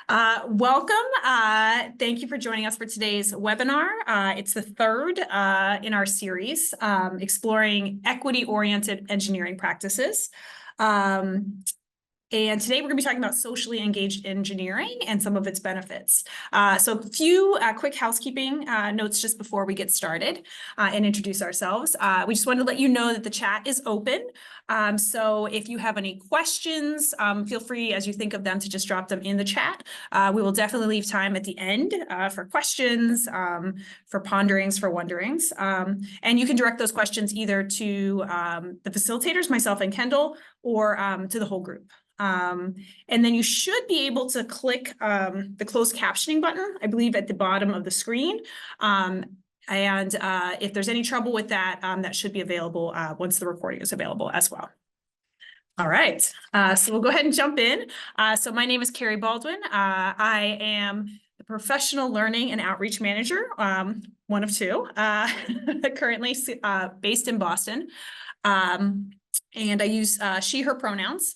Welcome. Thank you for joining us for today's webinar. It's the third in our series, exploring equity-oriented engineering practices. And today we're going to be talking about socially engaged engineering and some of its benefits. So a few quick housekeeping notes just before we get started and introduce ourselves. We just wanted to let you know that the chat is open. So if you have any questions, feel free as you think of them to just drop them in the chat. We will definitely leave time at the end for questions, for ponderings, for wonderings. And you can direct those questions either to the facilitators, myself and Kendall, or to the whole group. And then you should be able to click the closed captioning button, I believe at the bottom of the screen. And if there's any trouble with that, that should be available once the recording is available as well. All right, so we'll go ahead and jump in. So my name is Carrie Baldwin. I am the Professional Learning and Outreach Manager, one of two, currently based in Boston. And I use she, her pronouns.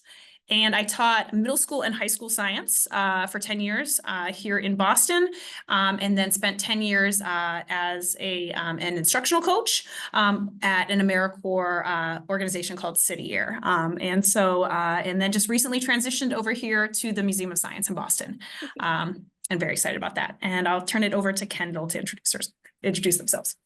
And I taught middle school and high school science for 10 years here in Boston, and then spent 10 years as an instructional coach at an AmeriCorps organization called City Year. And then just recently transitioned over here to the Museum of Science in Boston. I'm very excited about that. And I'll turn it over to Kendall to introduce themselves.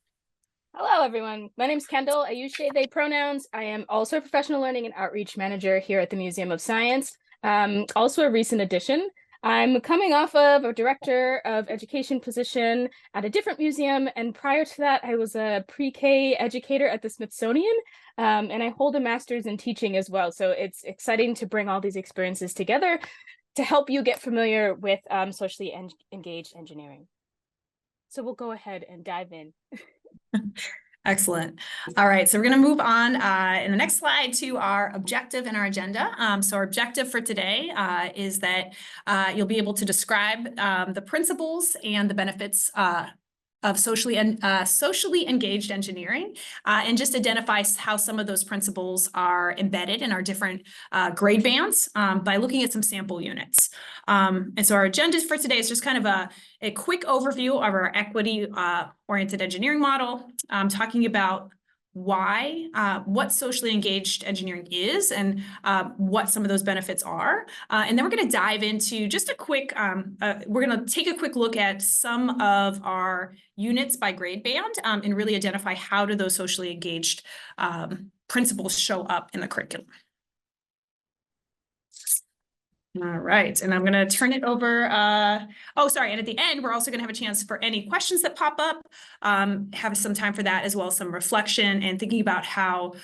Hello, everyone. My name is Kendall. I use she, they pronouns. I am also a professional learning and outreach manager here at the Museum of Science. Also a recent addition. I'm coming off of a director of education position at a different museum. And prior to that, I was a pre-K educator at the Smithsonian. And I hold a master's in teaching as well. So it's exciting to bring all these experiences together to help you get familiar with socially engaged engineering. So we'll go ahead and dive in. Excellent. All right, so we're going to move on in the next slide to our objective and our agenda. So our objective for today is that you'll be able to describe the principles and the benefits of socially engaged engineering, and just identify how some of those principles are embedded in our different grade bands by looking at some sample units. And so our agenda for today is just kind of a quick overview of our equity-oriented engineering model, talking about what socially engaged engineering is and what some of those benefits are. And then we're going to dive into just a quick, we're going to take a quick look at some of our units by grade band and really identify how do those socially engaged principles show up in the curriculum. All right, and I'm going to turn it over. Oh, sorry. And at the end, we're also going to have a chance for any questions that pop up, have some time for that, as well as some reflection and thinking about how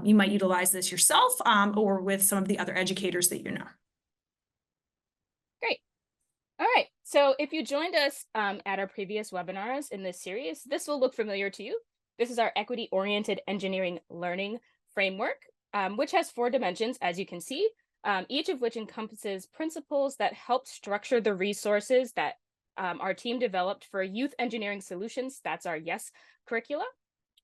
you might utilize this yourself or with some of the other educators that you know. Great. All right. So if you joined us at our previous webinars in this series, this will look familiar to you. This is our equity-oriented engineering learning framework, which has 4 dimensions, as you can see. Each of which encompasses principles that help structure the resources that our team developed for youth engineering solutions. That's our YES curricula,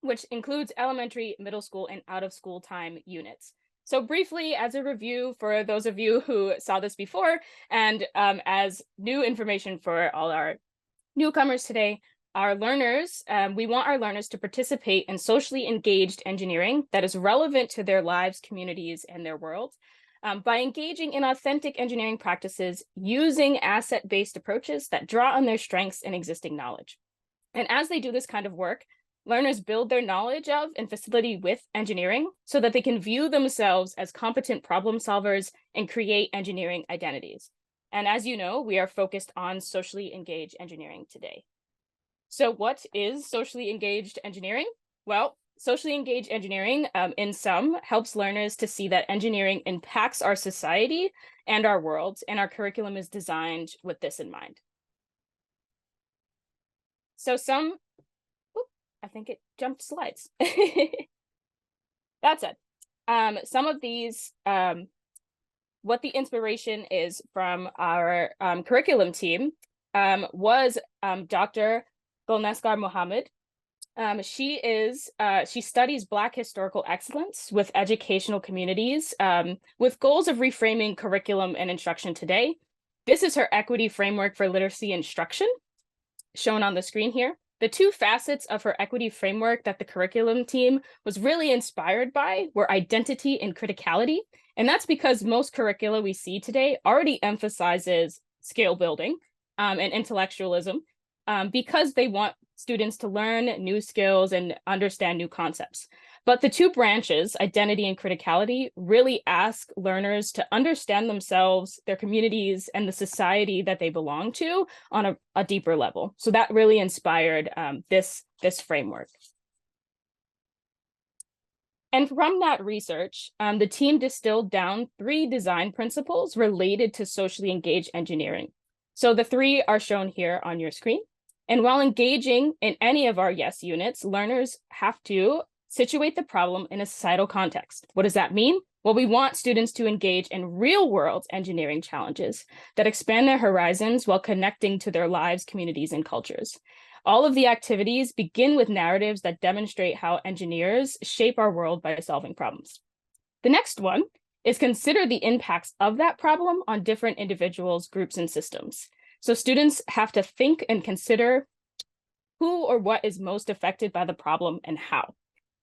which includes elementary, middle school, and out-of-school time units. So briefly, as a review for those of you who saw this before, and as new information for all our newcomers today, our learners, we want our learners to participate in socially engaged engineering that is relevant to their lives, communities, and their world. By engaging in authentic engineering practices using asset-based approaches that draw on their strengths and existing knowledge. And as they do this kind of work, learners build their knowledge of and facility with engineering so that they can view themselves as competent problem solvers and create engineering identities. And as you know, we are focused on socially engaged engineering today. So what is socially engaged engineering? Well, socially engaged engineering, in sum, helps learners to see that engineering impacts our society and our world, and our curriculum is designed with this in mind. So I think it jumped slides. That said, some of these, what the inspiration is from our curriculum team was Dr. Gulnasgar Mohammed. She studies Black historical excellence with educational communities with goals of reframing curriculum and instruction today. This is her equity framework for literacy instruction, shown on the screen here. The two facets of her equity framework that the curriculum team was really inspired by were identity and criticality. And that's because most curricula we see today already emphasizes skill building and intellectualism because they want students to learn new skills and understand new concepts. But the two branches, identity and criticality, really ask learners to understand themselves, their communities, and the society that they belong to on a deeper level. So that really inspired this framework. And from that research, the team distilled down 3 design principles related to socially engaged engineering. So the 3 are shown here on your screen. And while engaging in any of our YES units, learners have to situate the problem in a societal context. What does that mean? Well, we want students to engage in real-world engineering challenges that expand their horizons while connecting to their lives, communities, and cultures. All of the activities begin with narratives that demonstrate how engineers shape our world by solving problems. The next one is consider the impacts of that problem on different individuals, groups, and systems. So students have to think and consider who or what is most affected by the problem and how.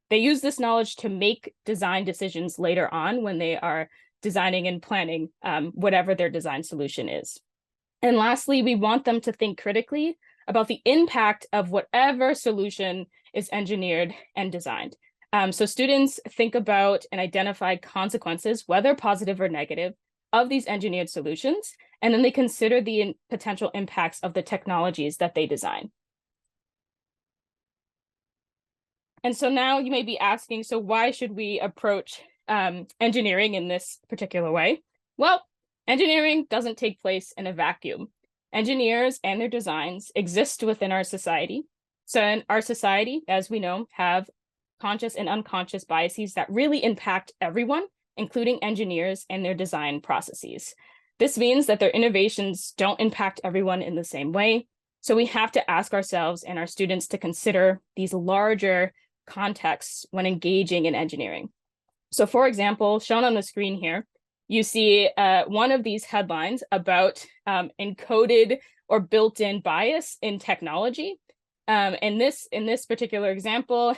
They use this knowledge to make design decisions later on when they are designing and planning whatever their design solution is. And lastly, we want them to think critically about the impact of whatever solution is engineered and designed. So students think about and identify consequences, whether positive or negative, of these engineered solutions, and then they consider the potential impacts of the technologies that they design. And so now you may be asking, so why should we approach engineering in this particular way? Well, engineering doesn't take place in a vacuum. Engineers and their designs exist within our society. So in our society, as we know, have conscious and unconscious biases that really impact everyone, including engineers and their design processes. This means that their innovations don't impact everyone in the same way. So we have to ask ourselves and our students to consider these larger contexts when engaging in engineering. So for example, shown on the screen here, you see one of these headlines about encoded or built-in bias in technology. In this particular example,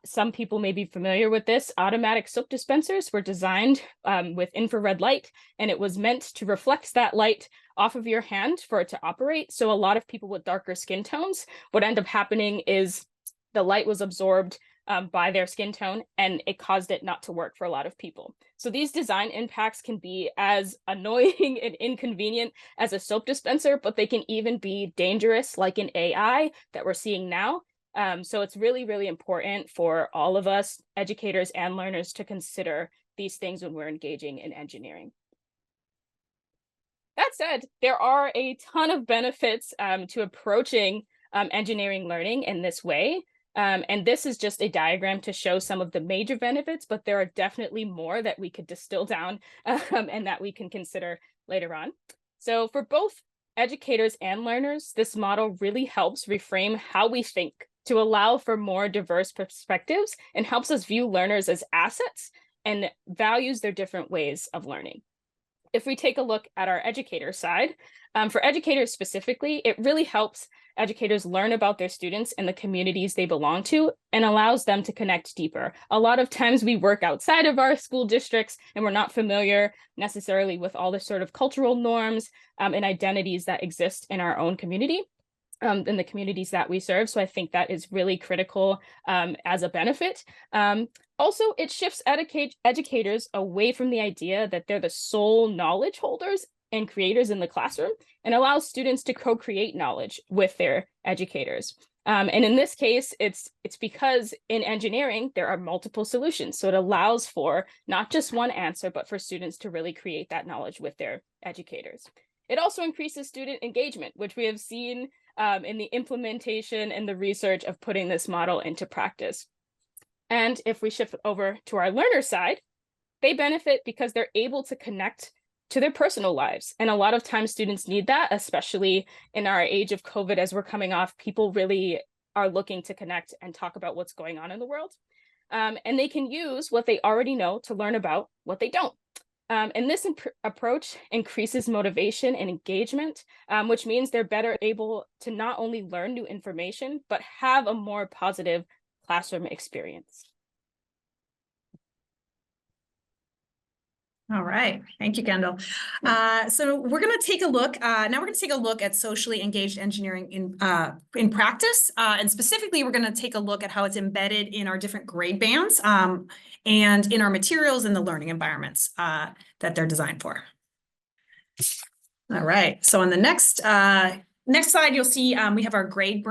some people may be familiar with this. Automatic soap dispensers were designed with infrared light, and it was meant to reflect that light off of your hand for it to operate. So a lot of people with darker skin tones, what ended up happening is the light was absorbed by their skin tone, and it caused it not to work for a lot of people. So these design impacts can be as annoying and inconvenient as a soap dispenser, but they can even be dangerous, like in AI that we're seeing now. So it's really, really important for all of us, educators and learners, to consider these things when we're engaging in engineering. That said, there are a ton of benefits to approaching engineering learning in this way. And this is just a diagram to show some of the major benefits, but there are definitely more that we could distill down and that we can consider later on. So for both educators and learners, this model really helps reframe how we think to allow for more diverse perspectives and helps us view learners as assets and values their different ways of learning. If we take a look at our educator side, for educators specifically, it really helps educators learn about their students and the communities they belong to and allows them to connect deeper. A lot of times we work outside of our school districts and we're not familiar necessarily with all the sort of cultural norms and identities that exist in our own community. In the communities that we serve. So I think that is really critical as a benefit. Also, it shifts educators away from the idea that they're the sole knowledge holders and creators in the classroom and allows students to co-create knowledge with their educators. And in this case, it's because in engineering, there are multiple solutions. So it allows for not just one answer, but for students to really create that knowledge with their educators. It also increases student engagement, which we have seen in the implementation and the research of putting this model into practice. And if we shift over to our learner side, they benefit because they're able to connect to their personal lives. And a lot of times students need that, especially in our age of COVID, as we're coming off, people really are looking to connect and talk about what's going on in the world. And they can use what they already know to learn about what they don't. And this approach increases motivation and engagement, which means they're better able to not only learn new information, but have a more positive classroom experience. All right, thank you, Kendall. So we're going to take a look. Now we're going to take a look at socially engaged engineering in practice, and specifically, we're going to take a look at how it's embedded in our different grade bands and in our materials and the learning environments that they're designed for. All right. So on the next slide, you'll see we have our grade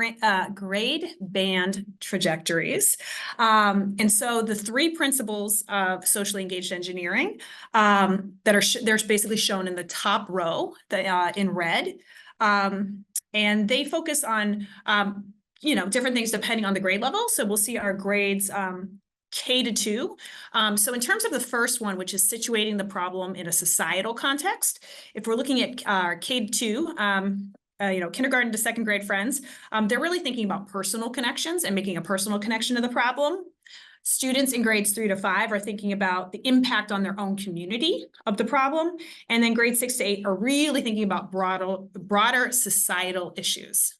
band trajectories. And so the three principles of socially engaged engineering that are they're basically shown in the top row in red. And they focus on different things depending on the grade level. So we'll see our grades K to 2. So in terms of the first one, which is situating the problem in a societal context, if we're looking at our K to 2, kindergarten to second grade friends, they're really thinking about personal connections and making a personal connection to the problem. Students in grades 3 to 5 are thinking about the impact on their own community of the problem. And then grades 6 to 8 are really thinking about broader societal issues.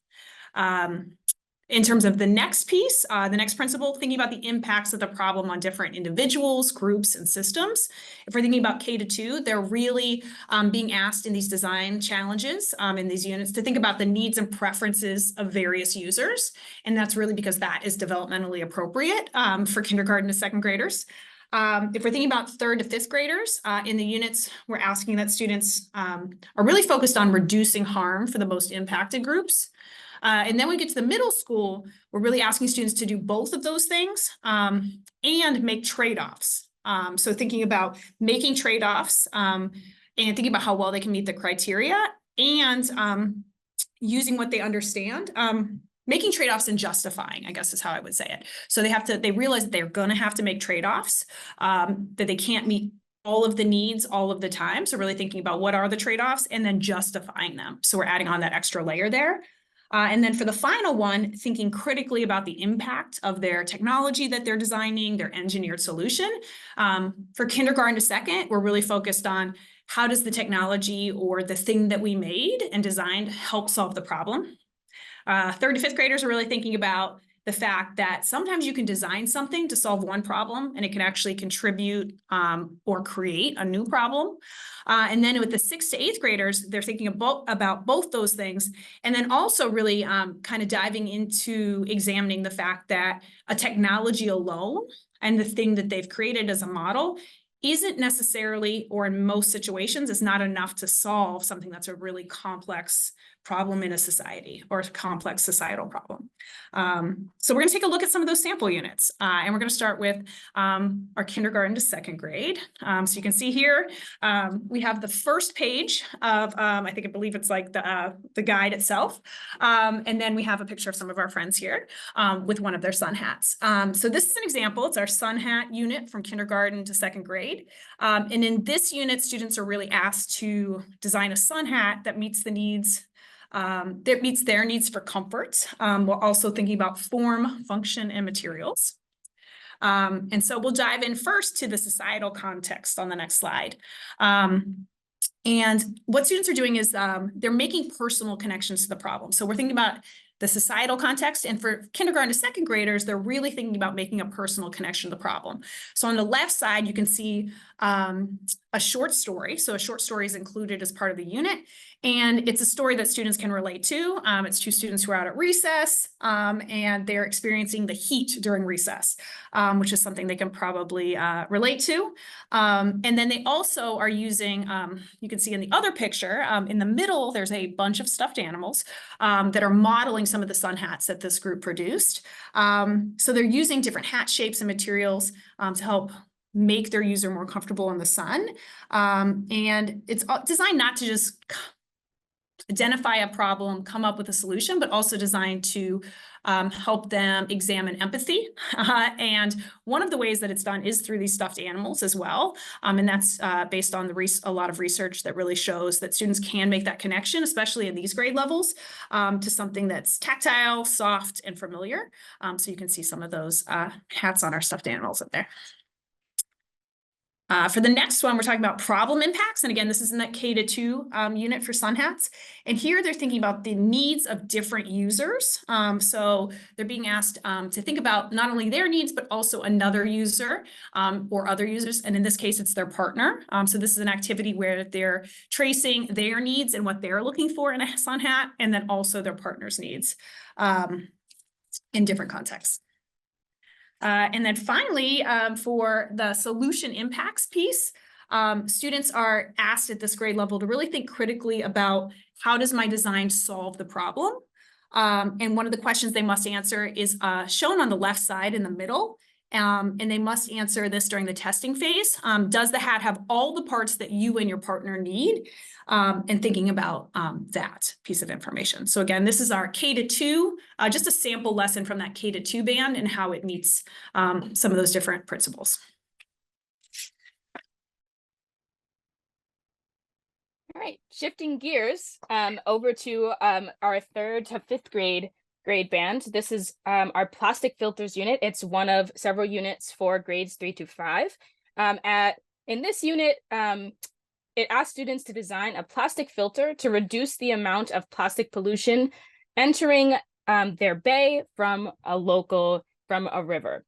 In terms of the next piece, the next principle, thinking about the impacts of the problem on different individuals, groups, and systems. If we're thinking about K to 2, they're really being asked in these design challenges in these units to think about the needs and preferences of various users. And that's really because that is developmentally appropriate for kindergarten to second graders. If we're thinking about third to fifth graders, in the units, we're asking that students are really focused on reducing harm for the most impacted groups. And then when we get to the middle school, we're really asking students to do both of those things and make trade-offs. So thinking about making trade-offs and thinking about how well they can meet the criteria and using what they understand, making trade-offs and justifying, I guess is how I would say it. So they realize that they're going to have to make trade-offs, that they can't meet all of the needs all of the time. So really thinking about what are the trade-offs and then justifying them. So we're adding on that extra layer there. And then for the final one, thinking critically about the impact of their technology that they're designing, their engineered solution. For kindergarten to second, we're really focused on how does the technology or the thing that we made and designed help solve the problem. Third to fifth graders are really thinking about the fact that sometimes you can design something to solve one problem and it can actually contribute or create a new problem. And then with the 6th to 8th graders, they're thinking about both those things. And then also really kind of diving into examining the fact that a technology alone and the thing that they've created as a model isn't necessarily, or in most situations, is not enough to solve something that's a really complex problem in a society or a complex societal problem. So we're going to take a look at some of those sample units, and we're going to start with our kindergarten to second grade. So you can see here we have the first page of I believe it's like the guide itself, and then we have a picture of some of our friends here with one of their sun hats. So this is an example. It's our sun hat unit from kindergarten to second grade, and in this unit, students are really asked to design a sun hat that meets the needs. That meets their needs for comfort. We're also thinking about form, function, and materials. And so we'll dive in first to the societal context on the next slide. And what students are doing is they're making personal connections to the problem. So we're thinking about the societal context, and for kindergarten to second graders, they're really thinking about making a personal connection to the problem. So on the left side, you can see a short story. So a short story is included as part of the unit, and it's a story that students can relate to. It's two students who are out at recess, and they're experiencing the heat during recess, which is something they can probably relate to. And then they also are using, you can see in the other picture, in the middle, there's a bunch of stuffed animals that are modeling some of the sun hats that this group produced. So they're using different hat shapes and materials to help make their user more comfortable in the sun. And it's designed not to just identify a problem, come up with a solution, but also designed to help them examine empathy. And one of the ways that it's done is through these stuffed animals as well. And that's based on a lot of research that really shows that students can make that connection, especially in these grade levels, to something that's tactile, soft, and familiar. So you can see some of those hats on our stuffed animals up there. For the next one, we're talking about problem impacts. And again, this is in that K-2 unit for Sun Hats. And here they're thinking about the needs of different users. So they're being asked to think about not only their needs, but also another user or other users. And in this case, it's their partner. So this is an activity where they're tracing their needs and what they're looking for in a Sun Hat, and then also their partner's needs in different contexts. And then finally, for the solution impacts piece, students are asked at this grade level to really think critically about how does my design solve the problem? And one of the questions they must answer is shown on the left side in the middle. And they must answer this during the testing phase. Does the hat have all the parts that you and your partner need? And thinking about that piece of information. So again, this is our K-2, just a sample lesson from that K-2 band and how it meets some of those different principles. All right, shifting gears over to our 3rd to 5th grade band. This is our plastic filters unit. It's one of several units for grades 3 to 5. In this unit, it asks students to design a plastic filter to reduce the amount of plastic pollution entering their bay from a river.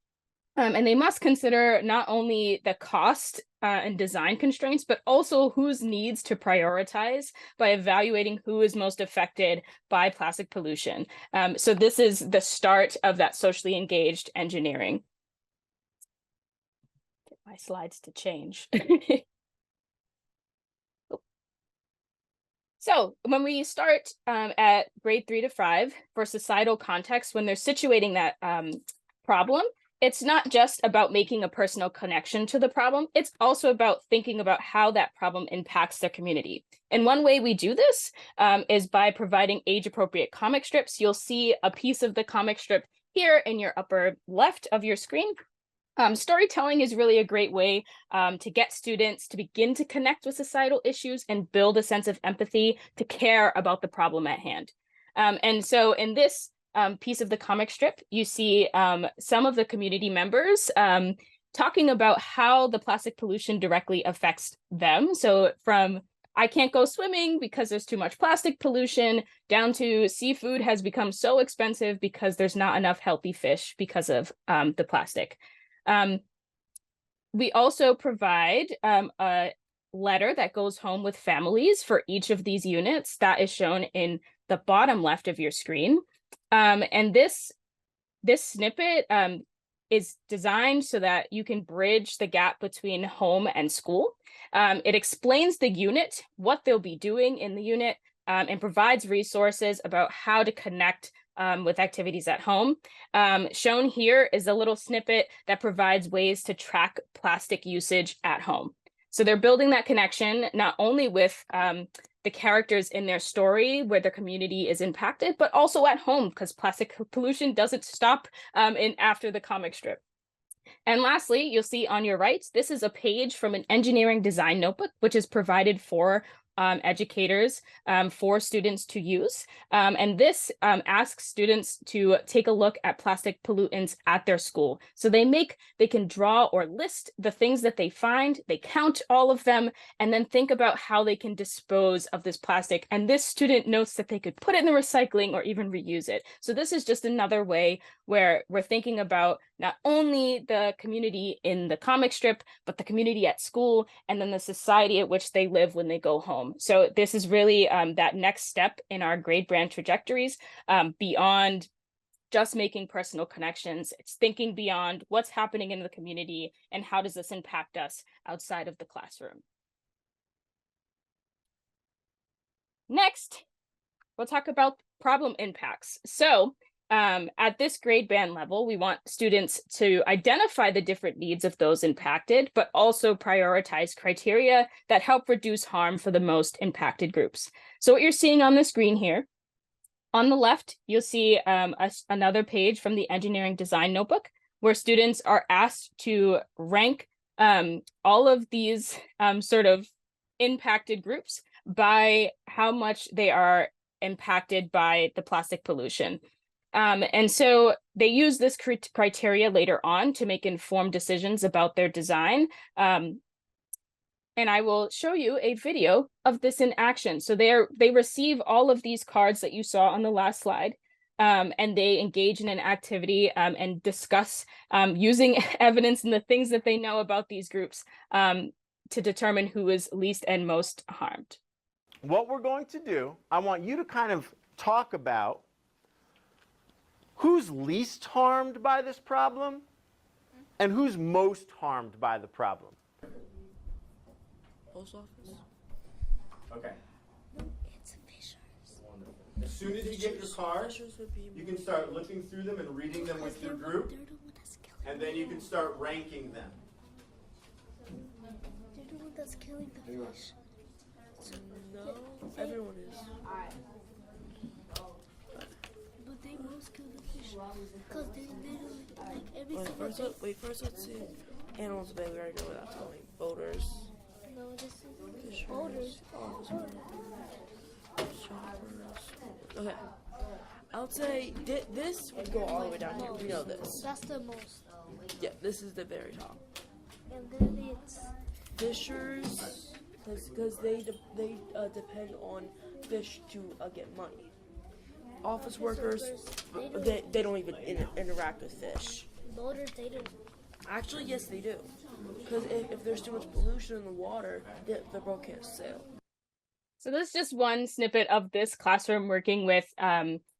And they must consider not only the cost and design constraints, but also whose needs to prioritize by evaluating who is most affected by plastic pollution. So this is the start of that socially engaged engineering. Get my slides to change. So when we start at grade 3 to 5 for societal context, when they're situating that problem, it's not just about making a personal connection to the problem. It's also about thinking about how that problem impacts their community. And one way we do this is by providing age-appropriate comic strips. You'll see a piece of the comic strip here in your upper left of your screen. Storytelling is really a great way to get students to begin to connect with societal issues and build a sense of empathy to care about the problem at hand. And so in this piece of the comic strip, you see some of the community members talking about how the plastic pollution directly affects them. So from I can't go swimming because there's too much plastic pollution, down to seafood has become so expensive because there's not enough healthy fish because of the plastic. We also provide a letter that goes home with families for each of these units that is shown in the bottom left of your screen. And this snippet is designed so that you can bridge the gap between home and school. It explains the unit, what they'll be doing in the unit, and provides resources about how to connect with activities at home. Shown here is a little snippet that provides ways to track plastic usage at home. So they're building that connection not only with the characters in their story where their community is impacted, but also at home, because plastic pollution doesn't stop after the comic strip. And lastly, you'll see on your right, this is a page from an engineering design notebook, which is provided for educators for students to use. And this asks students to take a look at plastic pollutants at their school. So they can draw or list the things that they find, they count all of them, and then think about how they can dispose of this plastic. And this student notes that they could put it in the recycling or even reuse it. So this is just another way where we're thinking about not only the community in the comic strip, but the community at school, and then the society at which they live when they go home. So this is really that next step in our grade brand trajectories, beyond just making personal connections. It's thinking beyond what's happening in the community and how does this impact us outside of the classroom. Next, we'll talk about problem impacts. So at this grade band level, we want students to identify the different needs of those impacted, but also prioritize criteria that help reduce harm for the most impacted groups. So what you're seeing on the screen here, on the left, you'll see another page from the engineering design notebook where students are asked to rank all of these sort of impacted groups by how much they are impacted by the plastic pollution. And so they use this criteria later on to make informed decisions about their design. and I will show you a video of this in action. So they receive all of these cards that you saw on the last slide, and they engage in an activity and discuss using evidence and the things that they know about these groups to determine who is least and most harmed. What we're going to do, I want you to kind of talk about who's least harmed by this problem and who's most harmed by the problem. Post office. Okay. It's Fishers. As soon as you get your cards, you can start looking through them and reading them with your group, and then you can start ranking them. They're the one that's killing the fish. No, everyone is. But they most kill the fish because they do like every single thing. First let's see. Animals that we already know without telling. Boaters. No, this is boaters. Okay. I would say this would go all the way down here. We know this. That's the most. Yeah, this is the very top. And then it's Fishers, because they depend on fish to get money. Office workers, they don't even interact with fish. boaters, they don't. Actually, yes, they do. Because if there's too much pollution in the water, the boat can't sail. So this is just one snippet of this classroom working with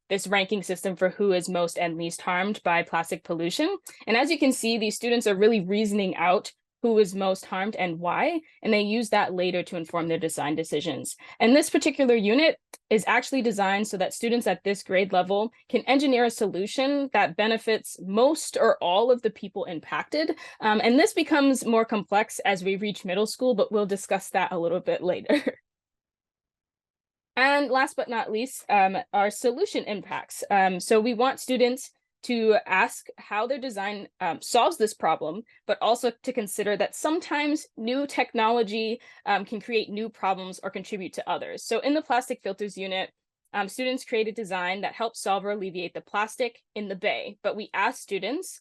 this ranking system for who is most and least harmed by plastic pollution. And as you can see, these students are really reasoning out who is most harmed and why, and they use that later to inform their design decisions. And this particular unit is actually designed so that students at this grade level can engineer a solution that benefits most or all of the people impacted. And this becomes more complex as we reach middle school, but we'll discuss that a little bit later. And last but not least, our solution impacts. So we want students to ask how their design solves this problem, but also to consider that sometimes new technology can create new problems or contribute to others. So in the plastic filters unit, students create a design that helps solve or alleviate the plastic in the bay. But we ask students,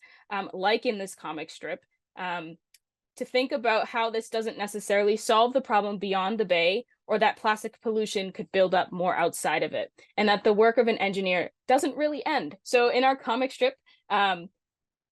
like in this comic strip, to think about how this doesn't necessarily solve the problem beyond the bay, or that plastic pollution could build up more outside of it, and that the work of an engineer doesn't really end. So in our comic strip,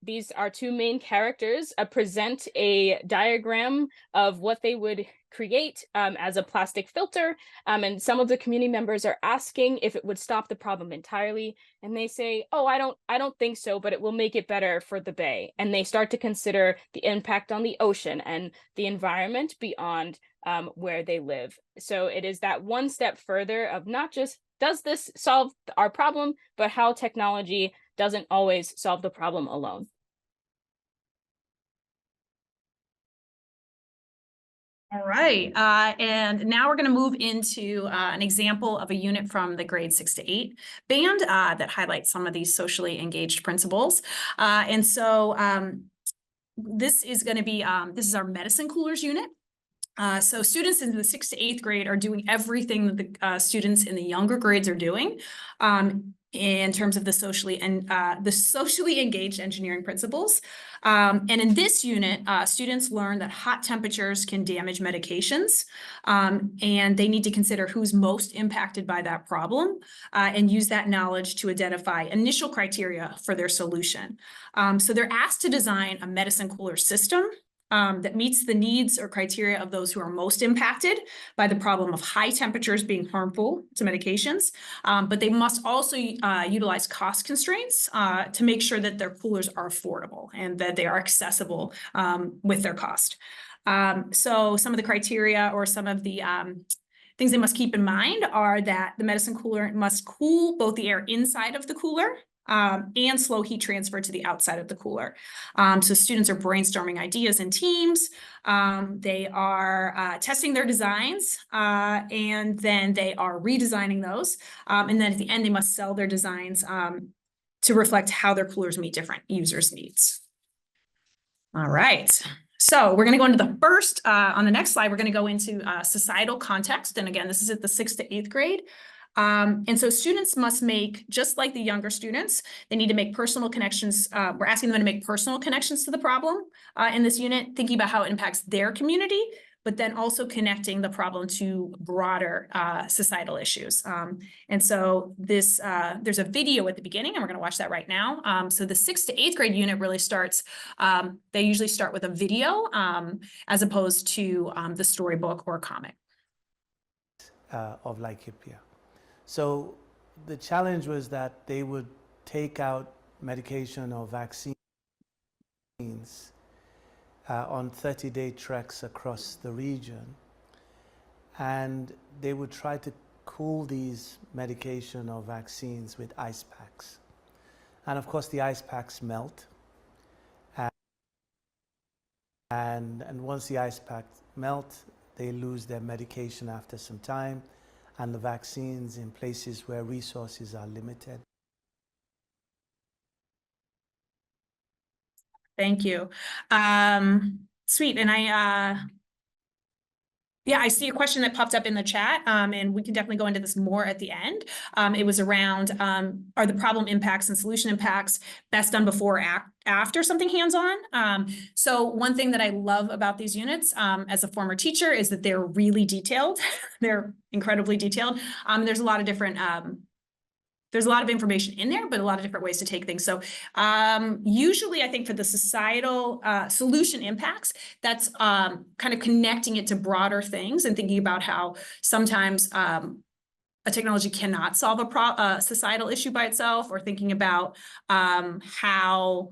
these are two main characters present a diagram of what they would create as a plastic filter, and some of the community members are asking if it would stop the problem entirely, and they say, oh, I don't think so, but it will make it better for the bay. And they start to consider the impact on the ocean and the environment beyond where they live. So it is that one step further of not just does this solve our problem, but how technology doesn't always solve the problem alone. All right, and now we're going to move into an example of a unit from the grade 6 to 8 band that highlights some of these socially engaged principles. And so this is going to be, this is our medicine coolers unit. So students in the 6th to 8th grade are doing everything that the students in the younger grades are doing in terms of the socially engaged engineering principles. And in this unit, students learn that hot temperatures can damage medications, and they need to consider who's most impacted by that problem and use that knowledge to identify initial criteria for their solution. So they're asked to design a medicine cooler system that meets the needs or criteria of those who are most impacted by the problem of high temperatures being harmful to medications. But they must also utilize cost constraints to make sure that their coolers are affordable and that they are accessible with their cost. So some of the criteria or some of the things they must keep in mind are that the medicine cooler must cool both the air inside of the cooler and slow heat transfer to the outside of the cooler. So students are brainstorming ideas in teams. They are testing their designs, and then they are redesigning those. And then at the end, they must sell their designs to reflect how their coolers meet different users' needs. All right. So we're going to go into the first, on the next slide, we're going to go into societal context. And again, this is at the 6th to 8th grade. And so students must make, just like the younger students, they need to make personal connections. We're asking them to make personal connections to the problem in this unit, thinking about how it impacts their community, but then also connecting the problem to broader societal issues. And so this, there's a video at the beginning, and we're going to watch that right now. So the 6th to 8th grade unit really starts, they usually start with a video as opposed to the storybook or comic. Of Laikipia. So the challenge was that they would take out medication or vaccines on 30-day treks across the region, and they would try to cool these medication or vaccines with ice packs. And of course the ice packs melt, and once the ice packs melt, they lose their medication after some time, and the vaccines in places where resources are limited. Thank you. Sweet. And yeah, I see a question that popped up in the chat, and we can definitely go into this more at the end. It was around, are the problem impacts and solution impacts best done before or after something hands-on? So one thing that I love about these units, as a former teacher, is that they're really detailed. They're incredibly detailed. There's a lot of different, there's a lot of information in there, but a lot of different ways to take things. So usually I think for the societal solution impacts, that's kind of connecting it to broader things and thinking about how sometimes a technology cannot solve a societal issue by itself, or thinking about how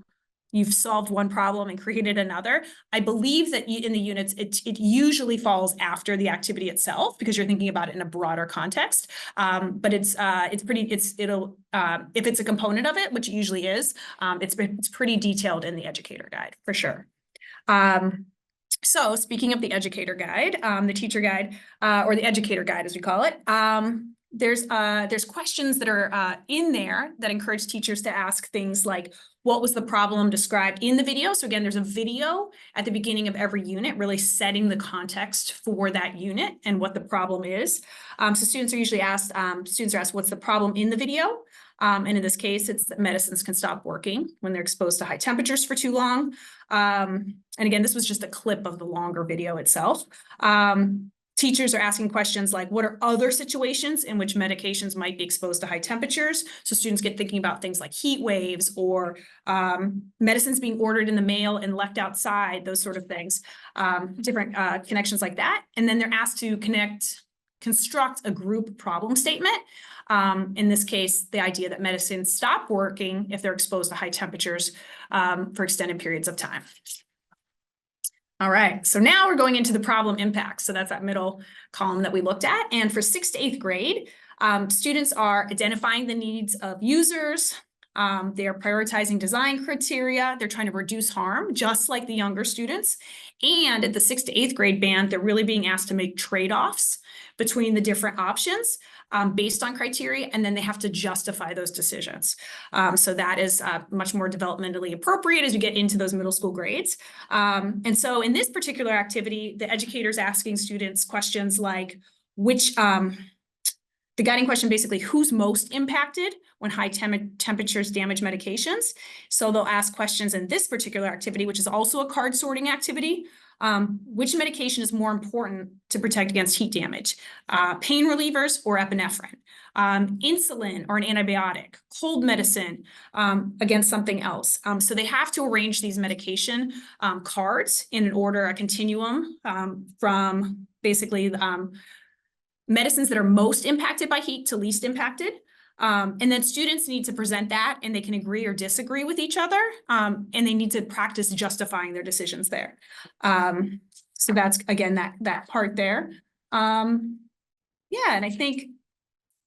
you've solved one problem and created another. I believe that in the units, it usually falls after the activity itself, because you're thinking about it in a broader context. But it'll if it's a component of it, which it usually is, it's pretty detailed in the educator guide for sure. So speaking of the educator guide, the teacher guide, or the educator guide as we call it, there's questions that are in there that encourage teachers to ask things like, what was the problem described in the video? So again, there's a video at the beginning of every unit, really setting the context for that unit and what the problem is. So students are usually asked, what's the problem in the video? And in this case, it's that medicines can stop working when they're exposed to high temperatures for too long. And again, this was just a clip of the longer video itself. Teachers are asking questions like, what are other situations in which medications might be exposed to high temperatures? So students get thinking about things like heat waves, or medicines being ordered in the mail and left outside, those sort of things, different connections like that. And then they're asked to construct a group problem statement. In this case, the idea that medicines stop working if they're exposed to high temperatures for extended periods of time. All right, so now we're going into the problem impacts. So that's that middle column that we looked at. And for 6th to 8th grade, students are identifying the needs of users. They are prioritizing design criteria. They're trying to reduce harm, just like the younger students. And at the 6th to 8th grade band, they're really being asked to make trade-offs between the different options based on criteria, and then they have to justify those decisions. So that is much more developmentally appropriate as we get into those middle school grades. And so in this particular activity, the educator's asking students questions like, the guiding question basically, who's most impacted when high temperatures damage medications? So they'll ask questions in this particular activity, which is also a card sorting activity. Which medication is more important to protect against heat damage? Pain relievers or epinephrine? Insulin or an antibiotic? Cold medicine against something else? So they have to arrange these medication cards in an order, a continuum from basically medicines that are most impacted by heat to least impacted. And then students need to present that, and they can agree or disagree with each other, and they need to practice justifying their decisions there. So that's, again, that part there. Yeah, and I think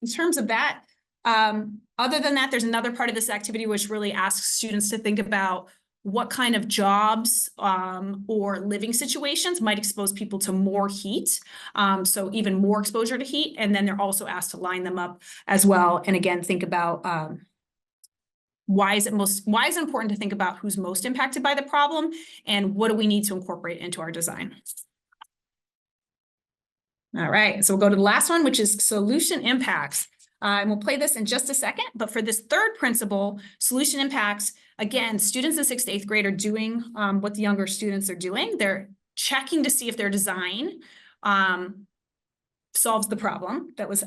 in terms of that, other than that, there's another part of this activity which really asks students to think about what kind of jobs or living situations might expose people to more heat, so even more exposure to heat. And then they're also asked to line them up as well. And again, think about why is it important to think about who's most impacted by the problem, and what do we need to incorporate into our design. All right, so we'll go to the last one, which is solution impacts. And we'll play this in just a second, but for this third principle, solution impacts, again, students in 6th to 8th grade are doing what the younger students are doing. They're checking to see if their design solves the problem that was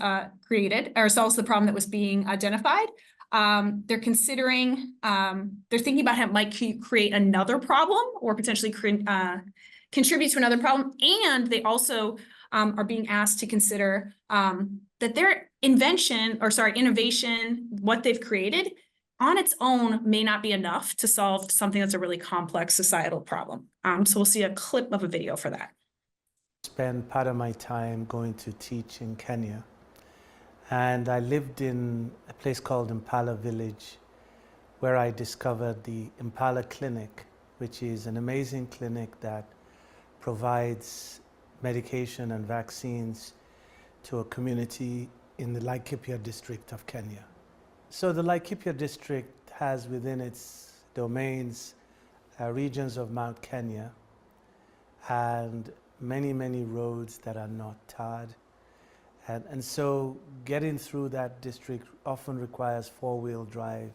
created, or solves the problem that was being identified. They're considering, they're thinking about how it might create another problem or potentially contribute to another problem. And they also are being asked to consider that their innovation, what they've created on its own may not be enough to solve something that's a really complex societal problem. So we'll see a clip of a video for that. Spend part of my time going to teach in Kenya. And I lived in a place called Impala Village, where I discovered the Impala Clinic, which is an amazing clinic that provides medication and vaccines to a community in the Laikipia district of Kenya. So the Laikipia district has within its domains regions of Mount Kenya and many, many roads that are not tarred. And so getting through that district often requires four-wheel drive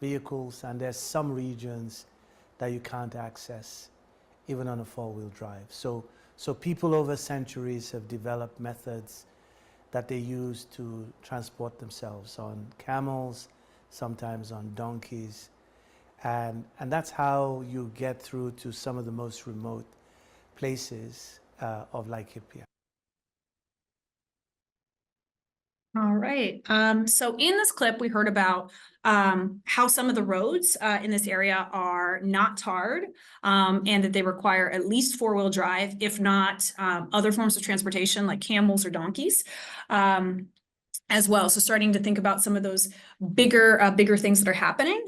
vehicles, and there's some regions that you can't access even on a four-wheel drive. So people over centuries have developed methods that they use to transport themselves on camels, sometimes on donkeys. And that's how you get through to some of the most remote places of Laikipia. All right. So in this clip, we heard about how some of the roads in this area are not tarred and that they require at least four-wheel drive, if not other forms of transportation like camels or donkeys as well. So starting to think about some of those bigger things that are happening.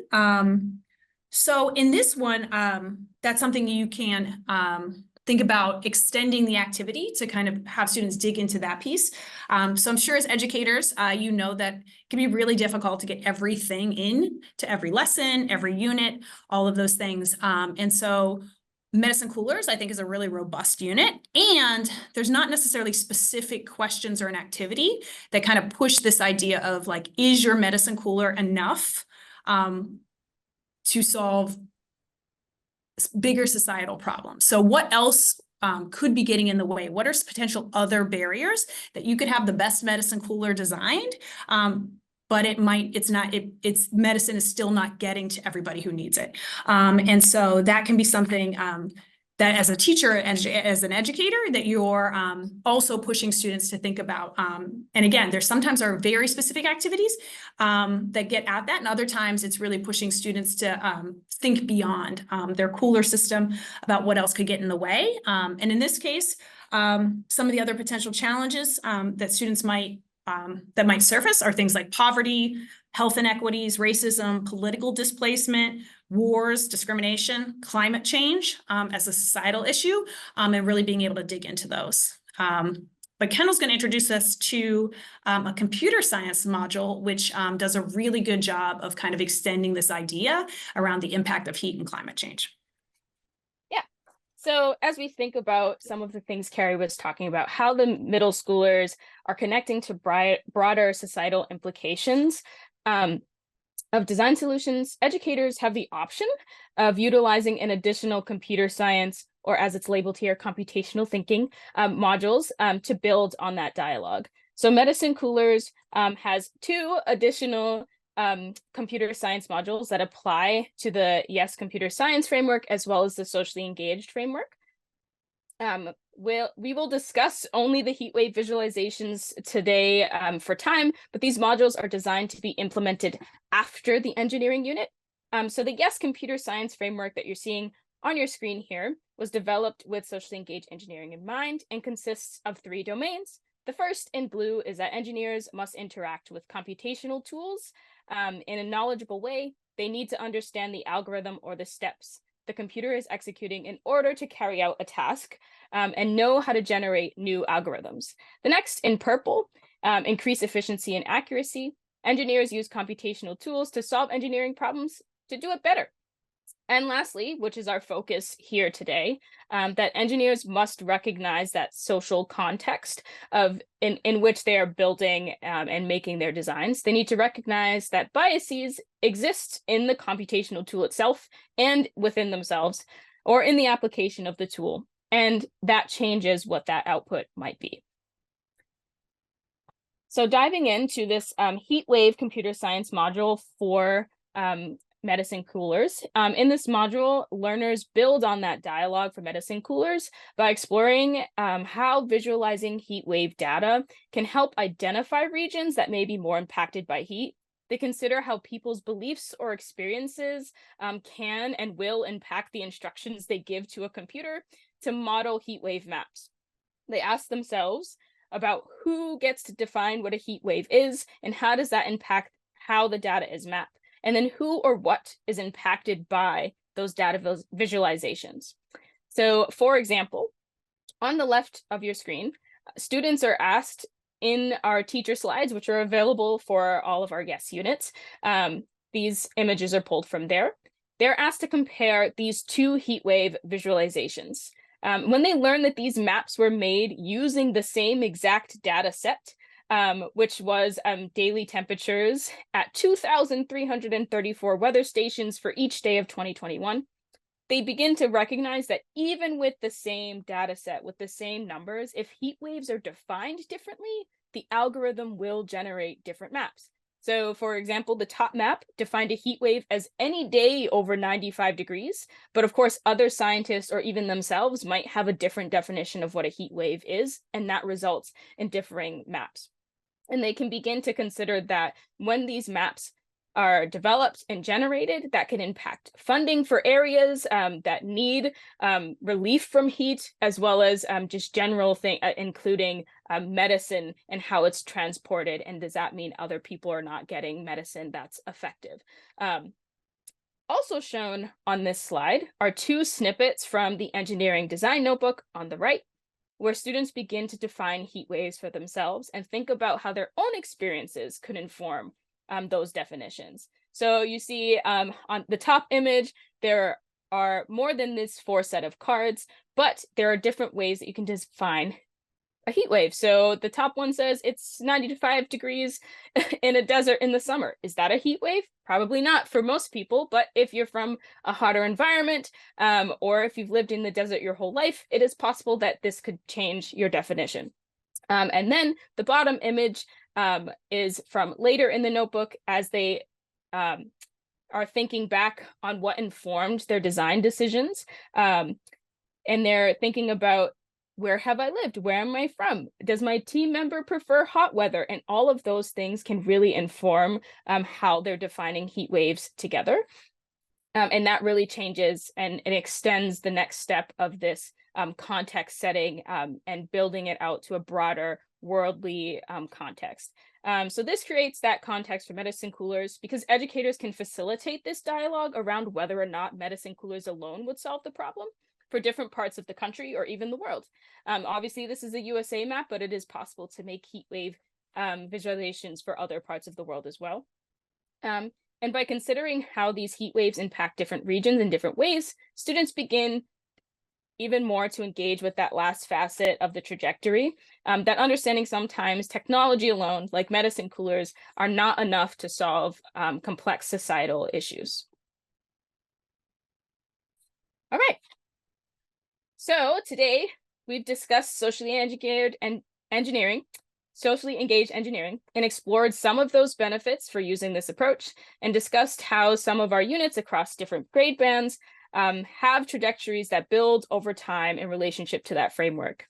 So in this one, that's something you can think about extending the activity to kind of have students dig into that piece. So I'm sure as educators, you know that it can be really difficult to get everything in to every lesson, every unit, all of those things. And so medicine coolers, I think, is a really robust unit. And there's not necessarily specific questions or an activity that kind of push this idea of like, is your medicine cooler enough to solve bigger societal problems? So what else could be getting in the way? What are potential other barriers that you could have the best medicine cooler designed, but its medicine is still not getting to everybody who needs it. And so that can be something that as a teacher and as an educator that you're also pushing students to think about. And again, there sometimes are very specific activities that get at that, and other times it's really pushing students to think beyond their cooler system about what else could get in the way. And in this case, some of the other potential challenges that students might surface are things like poverty, health inequities, racism, political displacement, wars, discrimination, climate change as a societal issue, and really being able to dig into those. But Kendall's going to introduce us to a computer science module, which does a really good job of kind of extending this idea around the impact of heat and climate change. Yeah. So as we think about some of the things Carrie was talking about, how the middle schoolers are connecting to broader societal implications of design solutions, educators have the option of utilizing an additional computer science, or as it's labeled here, computational thinking modules to build on that dialogue. So Medicine Coolers has two additional computer science modules that apply to the YES computer science framework, as well as the socially engaged framework. We will discuss only the heat wave visualizations today for time, but these modules are designed to be implemented after the engineering unit. So the YES computer science framework that you're seeing on your screen here was developed with socially engaged engineering in mind and consists of 3 domains. The first in blue is that engineers must interact with computational tools in a knowledgeable way. They need to understand the algorithm or the steps the computer is executing in order to carry out a task and know how to generate new algorithms. The next in purple, increase efficiency and accuracy. Engineers use computational tools to solve engineering problems to do it better. And lastly, which is our focus here today, that engineers must recognize that social context of in which they are building and making their designs. They need to recognize that biases exist in the computational tool itself and within themselves, or in the application of the tool. and that changes what that output might be. So diving into this heat wave computer science module for medicine coolers. In this module, learners build on that dialogue for medicine coolers by exploring how visualizing heat wave data can help identify regions that may be more impacted by heat. They consider how people's beliefs or experiences can and will impact the instructions they give to a computer to model heat wave maps. They ask themselves about who gets to define what a heat wave is and how does that impact how the data is mapped, and then who or what is impacted by those data visualizations. So for example, on the left of your screen, students are asked in our teacher slides, which are available for all of our guest units. These images are pulled from there. They're asked to compare these two heat wave visualizations. When they learn that these maps were made using the same exact data set, which was daily temperatures at 2,334 weather stations for each day of 2021, they begin to recognize that even with the same data set, with the same numbers, if heat waves are defined differently, the algorithm will generate different maps. So for example, the top map defined a heat wave as any day over 95 degrees, but of course, other scientists or even themselves might have a different definition of what a heat wave is, and that results in differing maps. And they can begin to consider that when these maps are developed and generated, that can impact funding for areas that need relief from heat, as well as just general thing, including medicine and how it's transported. And does that mean other people are not getting medicine that's effective? Also shown on this slide are two snippets from the engineering design notebook on the right, where students begin to define heat waves for themselves and think about how their own experiences could inform those definitions. So you see on the top image, there are more than this 4 set of cards, but there are different ways that you can define a heat wave. So the top one says it's 95 degrees in a desert in the summer. Is that a heat wave? Probably not for most people, but if you're from a hotter environment, or if you've lived in the desert your whole life, it is possible that this could change your definition. And then the bottom image is from later in the notebook as they are thinking back on what informed their design decisions. And they're thinking about, where have I lived? Where am I from? Does my team member prefer hot weather? And all of those things can really inform how they're defining heat waves together. And that really changes and it extends the next step of this context setting and building it out to a broader worldly context. So this creates that context for medicine coolers because educators can facilitate this dialogue around whether or not medicine coolers alone would solve the problem for different parts of the country or even the world. Obviously, this is a USA map, but it is possible to make heat wave visualizations for other parts of the world as well. And by considering how these heat waves impact different regions in different ways, students begin even more to engage with that last facet of the trajectory, that understanding sometimes technology alone, like medicine coolers, are not enough to solve complex societal issues. All right. So today we've discussed socially engaged engineering, and explored some of those benefits for using this approach, and discussed how some of our units across different grade bands have trajectories that build over time in relationship to that framework.